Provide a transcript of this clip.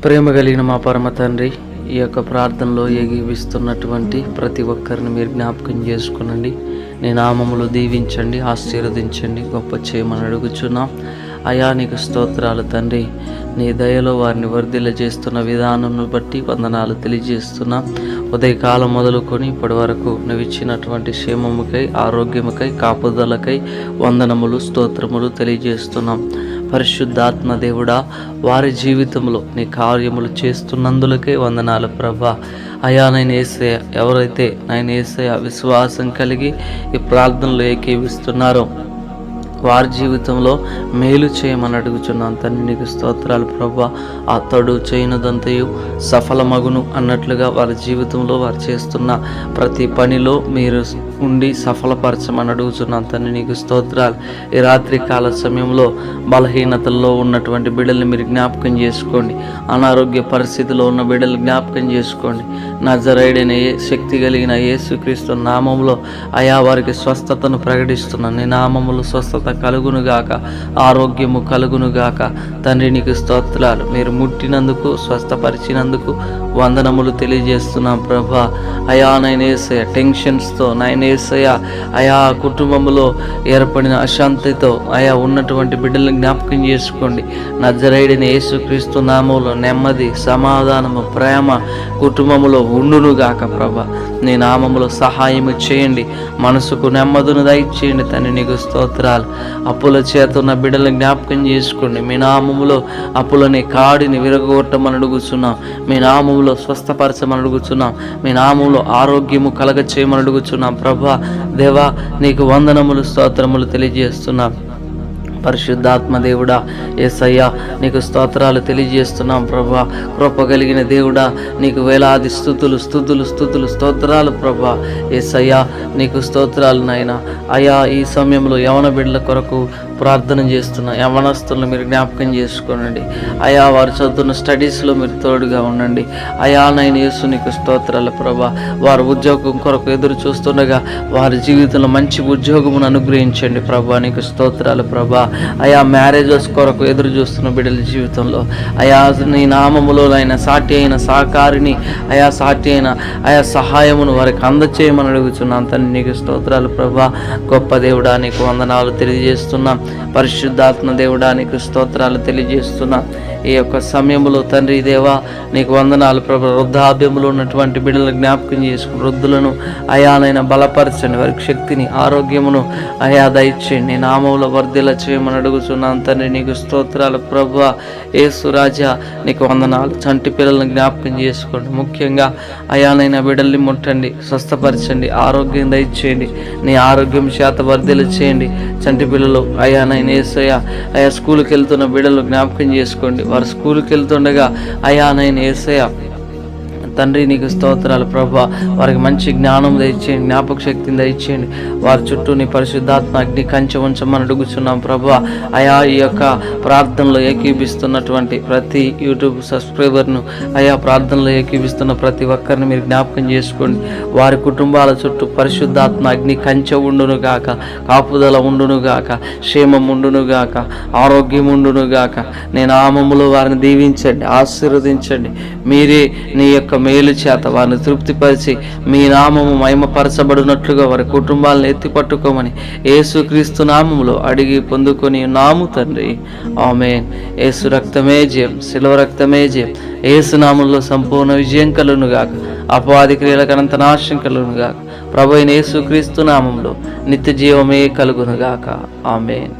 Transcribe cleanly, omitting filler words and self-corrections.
ప్రేమ కలిగిన మా పరమ తండ్రి, ఈ యొక్క ప్రార్థనలో ఏకీవిస్తున్నటువంటి ప్రతి ఒక్కరిని మీరు జ్ఞాపకం చేసుకునండి. నీ నామములు దీవించండి, ఆశీర్వదించండి, గొప్ప చేయమని అడుగుచున్నాం. అయా నీకు స్తోత్రాలు తండ్రి. నీ దయలో వారిని వర్ధిల్ల చేస్తున్న విధానంను బట్టి వందనాలు తెలియజేస్తున్నాం. ఉదయకాలం మొదలుకొని ఇప్పటి వరకు నువ్వు ఇచ్చినటువంటి క్షేమముకై, ఆరోగ్యముకై, కాపుదలకై వందనములు, స్తోత్రములు తెలియజేస్తున్నాం. పరిశుద్ధాత్మ దేవుడా, వారి జీవితంలో నీ కార్యములు చేస్తున్నందులకే వందనాలు ప్రభా. అయా నేను యేసయ్య, ఎవరైతే నేను యేసయ్య విశ్వాసం కలిగి ఈ ప్రార్థనలో ఏకీవిస్తున్నారో వారి జీవితంలో మేలు చేయమని అడుగుచున్నాను తండ్రి. నీకు స్తోత్రాలు ప్రభా. అతడు చేయనదంతయు సఫలమగును అన్నట్లుగా వారి జీవితంలో వారు చేస్తున్న ప్రతి పనిలో మీరు ఉండి సఫలపరచమని అడుగుచున్నాను తండ్రి. నీకు స్తోత్రాలు. ఈ రాత్రి కాల సమయంలో బలహీనతల్లో ఉన్నటువంటి బిడ్డల్ని మీరు జ్ఞాపకం చేసుకోండి. అనారోగ్య పరిస్థితిలో ఉన్న బిడ్డలు జ్ఞాపకం చేసుకోండి. నజరేయుడైన శక్తి కలిగిన యేసుక్రీస్తు నామములో అయా వారికి స్వస్థతను ప్రకటిస్తున్నాను. నీ నామములో స్వస్థత కలుగునుగాక, ఆరోగ్యము కలుగునుగాక తండ్రి. నీకు స్తోత్రాలు. మీరు ముట్టినందుకు, స్వస్థపరిచినందుకు వందనములు తెలియజేస్తున్నాం ప్రభా. అయా నైన్ యేసయ్య టెన్షన్స్తో, నైన్ యేసయ్య అయా కుటుంబంలో ఏర్పడిన అశాంతితో అయా ఉన్నటువంటి బిడ్డలను జ్ఞాపకం చేసుకోండి. నజరేయుడైన యేసుక్రీస్తు నామములో నెమ్మది, సమాధానము, ప్రేమ కుటుంబంలో ఉండునుగాక ప్రభా. నీ నామములో సహాయము చేయండి. మనసుకు నెమ్మదిని దయచేయండి తండ్రి. నీకు స్తోత్రాలు. అప్పుల చేత ఉన్న బిడ్డలను జ్ఞాపకం చేసుకోండి. మీ నామములో అప్పులని కాడిని విరగొట్టమని అడుగుచున్నాం. మీ నామములో స్వస్థపరచమని అడుగుచున్నాం. మీ నామములో ఆరోగ్యము కలగ చేయమని అడుగుచున్నాం ప్రభా. దేవా నీకు వందనములు, స్తోత్రములు తెలియజేస్తున్నాం. పరిశుద్ధాత్మ దేవుడా, యేసయ్యా నీకు స్తోత్రాలు తెలియజేస్తున్నాం ప్రభా. కృప కలిగిన దేవుడా, నీకు వేలాది స్తుతులు స్తుతులు స్తుతులు స్తోత్రాలు ప్రభా. యేసయ్యా నీకు స్తోత్రాలు నాయన. అయా ఈ సమయంలో యవన బిడ్డల కొరకు ప్రార్థన చేస్తున్న యవనస్తులను మీరు జ్ఞాపకం చేసుకోనండి. అయా వారు చదువుతున్న స్టడీస్లో మీరు తోడుగా ఉండండి. అయా నైన యేసు నీకు స్తోత్రాలు ప్రభా. వారు ఉద్యోగం కొరకు ఎదురు చూస్తుండగా వారి జీవితంలో మంచి ఉద్యోగమును అనుగ్రహించండి ప్రభా. నీకు స్తోత్రాలు ప్రభా. అయా మ్యారేజెస్ కొరకు ఎదురు చూస్తున్న బిడ్డల జీవితంలో అయా నీ నామములో అయిన సాటి అయిన సహకారిని, అయా సాటి అయిన అయా సహాయమును వారికి అందచేయమని అడుగుతున్నాను తండ్రి. నీకు స్తోత్రాలు ప్రభా. గొప్ప దేవుడా నీకు వందనాలు తెలియజేస్తున్నాం. పరిశుద్ధాత్మ దేవుడా నీకు స్తోత్రాలు తెలియజేస్తున్నాం. ఈ యొక్క సమయంలో తండ్రి దేవా నీకు వందనాలు ప్రభు. వృద్ధాప్యములో ఉన్నటువంటి బిడ్డలను జ్ఞాపకం చేసుకుని వృద్ధులను అయానైనా బలపరచండి. వారికి శక్తిని, ఆరోగ్యమును అయా దయచేయండి. నీ నామములో వర్ధిల్ల చేయమని అడుగుతున్నాను తండ్రి. నీకు స్తోత్రాలు ప్రభు. యేసు రాజా నీకు వందనాలు. చంటి పిల్లలను జ్ఞాపకం చేసుకోండి. ముఖ్యంగా అయానైనా బిడ్డల్ని ముట్టండి, స్వస్థపరచండి, ఆరోగ్యం దయచేయండి. నీ ఆరోగ్యం చేత వర్ధిల్ల చేయండి. చంటి పిల్లలు అయానైనా యేసయ్య అయా స్కూల్కి వెళ్తున్న బిడ్డలు జ్ఞాపకం చేసుకోండి. వారు స్కూల్కి వెళ్తుండగా అయా నైనా యేసయ్య తండ్రి నీకు స్తోత్రాలు ప్రభా. వారికి మంచి జ్ఞానం దయచేయండి, జ్ఞాపక శక్తిని దయచేయండి. వారి చుట్టూ నీ పరిశుద్ధాత్మ అగ్ని కంచె ఉంచమని అడుగుచున్నాం ప్రభా. అయా ఈ యొక్క ప్రార్థనలో ఏకీభిస్తున్నటువంటి ప్రతి యూట్యూబ్ సబ్స్క్రైబర్ను, అయా ప్రార్థనలో ఏకీభిస్తున్న ప్రతి ఒక్కరిని మీరు జ్ఞాపకం చేసుకోండి. వారి కుటుంబాల చుట్టూ పరిశుద్ధాత్మ అగ్ని కంచె ఉండునుగాక, కాపుదల ఉండునుగాక, క్షేమం ఉండునుగాక, ఆరోగ్యం ఉండునుగాక. నీ నామములో వారిని దీవించండి, ఆశీర్వదించండి. మీరే నీ యొక్క మేలు చేత వారిని తృప్తిపరిచి మీ నామము మహిమపరచబడినట్లుగా వారి కుటుంబాలను ఎత్తిపట్టుకోమని యేసుక్రీస్తు నామములో అడిగి పొందుకొని నాము తండ్రి. ఆమేన్. యేసు రక్తమే జయం, శిలువ రక్తమే జయం. యేసు నామములో సంపూర్ణ విజయం కలుగునుగాక, అపవాది క్రియలకు అనంత నాశనం కలుగునుగాక. ప్రభు అయిన యేసుక్రీస్తు నామములో నిత్య జీవమే కలుగునుగాక. ఆమేన్.